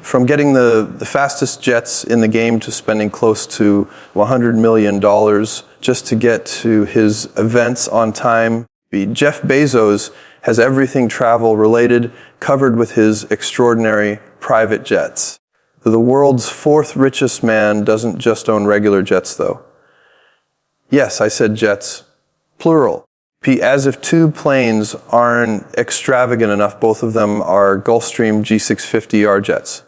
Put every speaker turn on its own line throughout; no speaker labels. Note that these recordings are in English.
From getting the fastest jets in the game to spending close to $100 million just to get to his events on time. Jeff Bezos has everything travel related covered with his extraordinary private jets. The world's fourth richest man doesn't just own regular jets, though. Yes, I said jets, plural. As if two planes aren't extravagant enough, both of them are Gulfstream G650ER jets.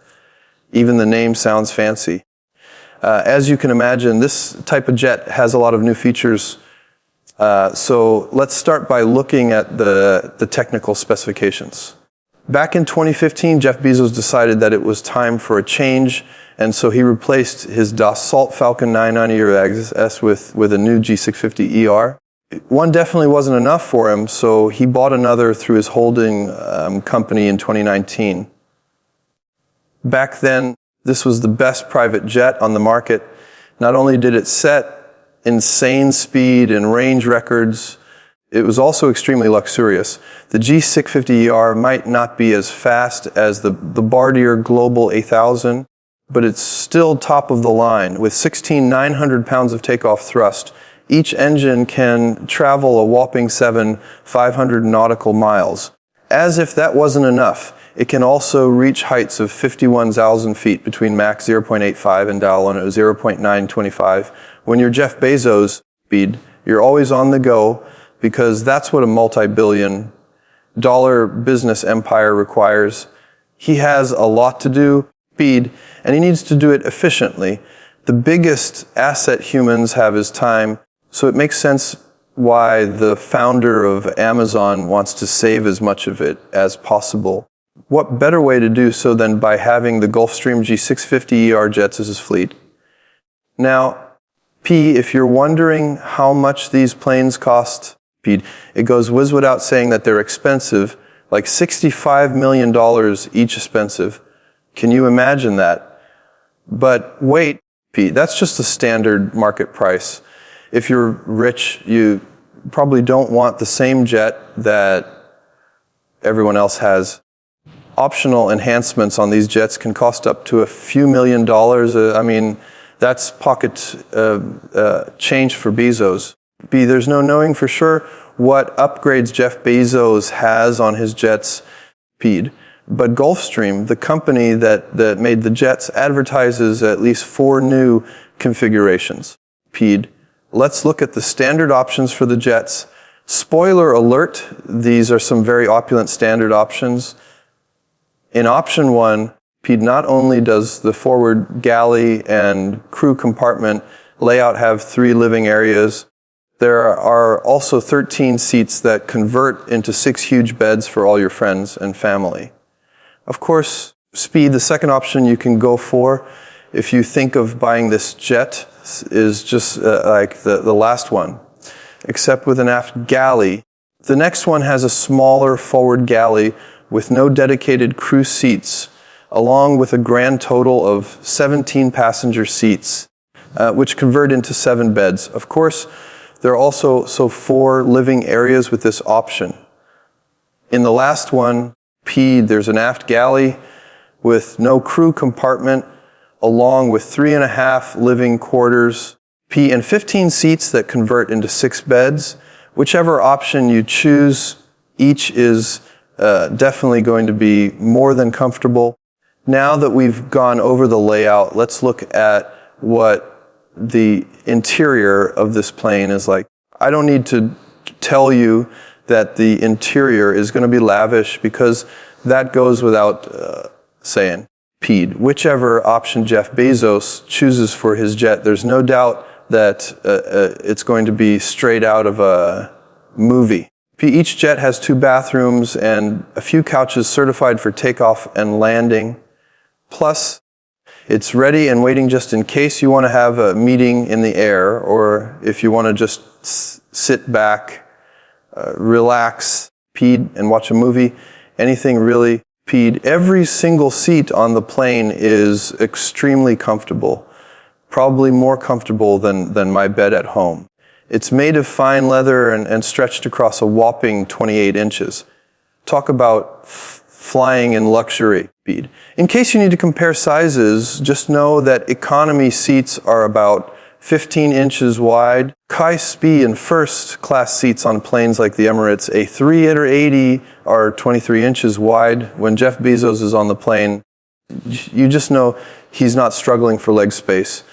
Even the name sounds fancy. As you can imagine, this type of jet has a lot of new features. So let's start by looking at the technical specifications. Back in 2015, Jeff Bezos decided that it was time for a change, and so he replaced his Dassault Falcon 990 S with a new G650ER. One definitely wasn't enough for him, so he bought another through his holding company in 2019. Back then, this was the best private jet on the market. Not only did it set insane speed and range records, it was also extremely luxurious. The G650ER might not be as fast as the Bombardier Global 8000, but it's still top of the line. With 16,900 pounds of takeoff thrust, each engine can travel a whopping 500 nautical miles. As if that wasn't enough, it can also reach heights of 51,000 feet between Mach 0.85 and dial on 0.925. When you're Jeff Bezos, you're always on the go, because that's what a multi-billion-dollar business empire requires. He has a lot to do, and he needs to do it efficiently. The biggest asset humans have is time, so it makes sense why the founder of Amazon wants to save as much of it as possible. What better way to do so than by having the Gulfstream G650ER jets as his fleet? Now, if you're wondering how much these planes cost, it goes whiz without saying that they're expensive, like $65 million each expensive. Can you imagine that? But wait, that's just the standard market price. If you're rich, you probably don't want the same jet that everyone else has. Optional enhancements on these jets can cost up to a few $1 million. That's pocket change for Bezos. There's no knowing for sure what upgrades Jeff Bezos has on his jets, but Gulfstream, the company that made the jets, advertises at least 4 new configurations. Let's look at the standard options for the jets. Spoiler alert, these are some very opulent standard options. In option 1, not only does the forward galley and crew compartment layout have 3 living areas, there are also 13 seats that convert into 6 huge beds for all your friends and family. Of course, the second option you can go for, if you think of buying this jet, is just like the last one, except with an aft galley. The next one has a smaller forward galley with no dedicated crew seats, along with a grand total of 17 passenger seats, which convert into 7 beds. Of course, there are also 4 living areas with this option. In the last one, there's an aft galley with no crew compartment, along with 3.5 living quarters, and 15 seats that convert into 6 beds. Whichever option you choose, each is definitely going to be more than comfortable. Now that we've gone over the layout, let's look at what the interior of this plane is like. I don't need to tell you that the interior is going to be lavish, because that goes without saying. Whichever option Jeff Bezos chooses for his jet, there's no doubt that it's going to be straight out of a movie. Each jet has 2 bathrooms and a few couches certified for takeoff and landing. Plus, it's ready and waiting just in case you want to have a meeting in the air, or if you want to just sit back, relax, and watch a movie. Anything really. Every single seat on the plane is extremely comfortable, probably more comfortable than my bed at home. It's made of fine leather and stretched across a whopping 28 inches. Talk about flying in luxury speed. In case you need to compare sizes, just know that economy seats are about 15 inches wide. High speed and first class seats on planes like the Emirates A380 are 23 inches wide. When Jeff Bezos is on the plane, you just know he's not struggling for leg space.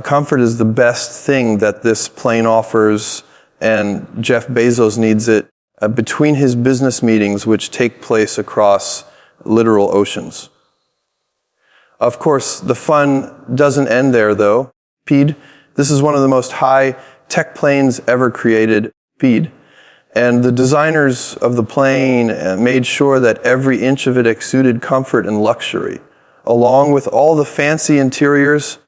Comfort is the best thing that this plane offers, and Jeff Bezos needs it between his business meetings, which take place across literal oceans. Of course, the fun doesn't end there, though. This is one of the most high-tech planes ever created, and the designers of the plane made sure that every inch of it exuded comfort and luxury. Along with all the fancy interiors,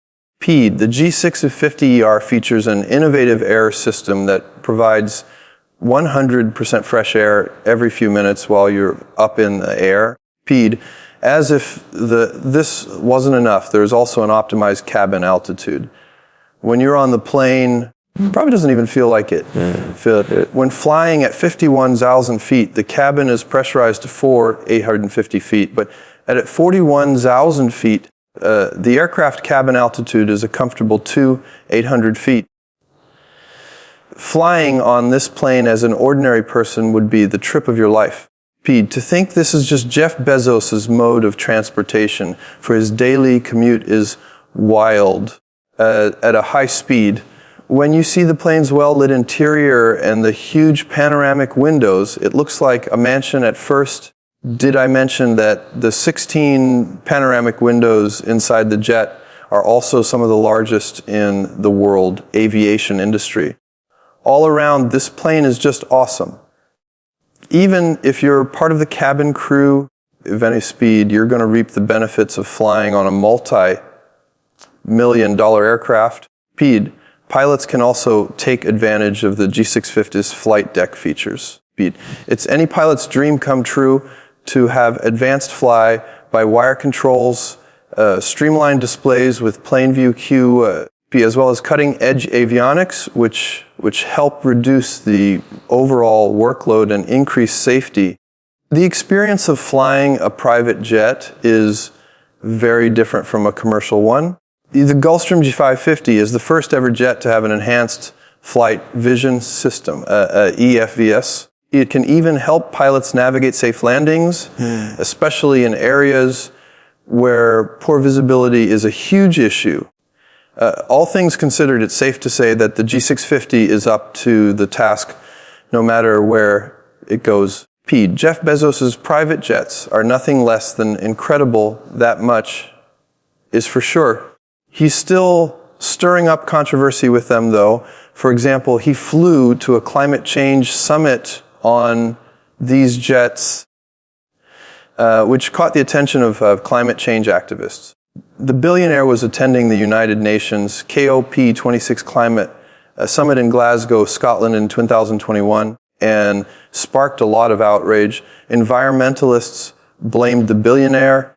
the G650ER features an innovative air system that provides 100% fresh air every few minutes while you're up in the air. As if this wasn't enough, there's also an optimized cabin altitude. When you're on the plane, it probably doesn't even feel like it. When flying at 51,000 feet, the cabin is pressurized to 850 feet, but at 41,000 feet, the aircraft cabin altitude is a comfortable 800 feet. Flying on this plane as an ordinary person would be the trip of your life. To think this is just Jeff Bezos' mode of transportation for his daily commute is wild. At a high speed, when you see the plane's well-lit interior and the huge panoramic windows, it looks like a mansion at first. Did I mention that the 16 panoramic windows inside the jet are also some of the largest in the world aviation industry? All around, this plane is just awesome. Even if you're part of the cabin crew of any speed, you're going to reap the benefits of flying on a multi-million-dollar aircraft. Pilots can also take advantage of the G650's flight deck features. It's any pilot's dream come true to have advanced fly-by-wire controls, streamlined displays with plain view Q, as well as cutting-edge avionics, which help reduce the overall workload and increase safety. The experience of flying a private jet is very different from a commercial one. The Gulfstream G550 is the first ever jet to have an enhanced flight vision system, EFVS. It can even help pilots navigate safe landings, especially in areas where poor visibility is a huge issue. All things considered, it's safe to say that the G650 is up to the task no matter where it goes. Jeff Bezos' private jets are nothing less than incredible. That much is for sure. He's still stirring up controversy with them, though. For example, he flew to a climate change summit on these jets, which caught the attention of climate change activists. The Billionaire was attending the United Nations COP26 Climate Summit in Glasgow, Scotland in 2021, and sparked a lot of outrage. Environmentalists blamed the Billionaire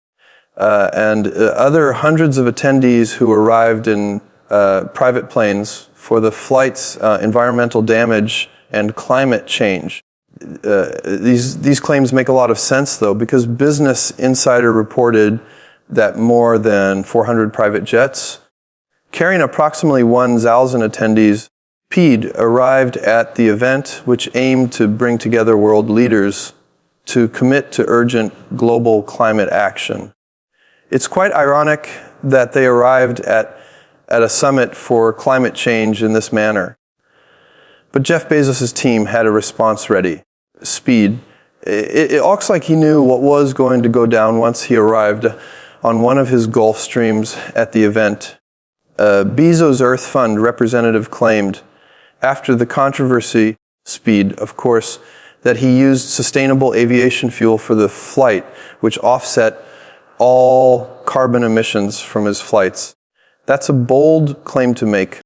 and other hundreds of attendees who arrived in private planes for the flight's environmental damage and climate change. These claims make a lot of sense, though, because Business Insider reported that more than 400 private jets, carrying approximately 1,000 attendees, arrived at the event, which aimed to bring together world leaders to commit to urgent global climate action. It's quite ironic that they arrived at a summit for climate change in this manner. But Jeff Bezos' team had a response ready. It looks like he knew what was going to go down once he arrived on one of his Gulfstreams at the event. Bezos Earth Fund representative claimed, after the controversy, of course, that he used sustainable aviation fuel for the flight, which offset all carbon emissions from his flights. That's a bold claim to make.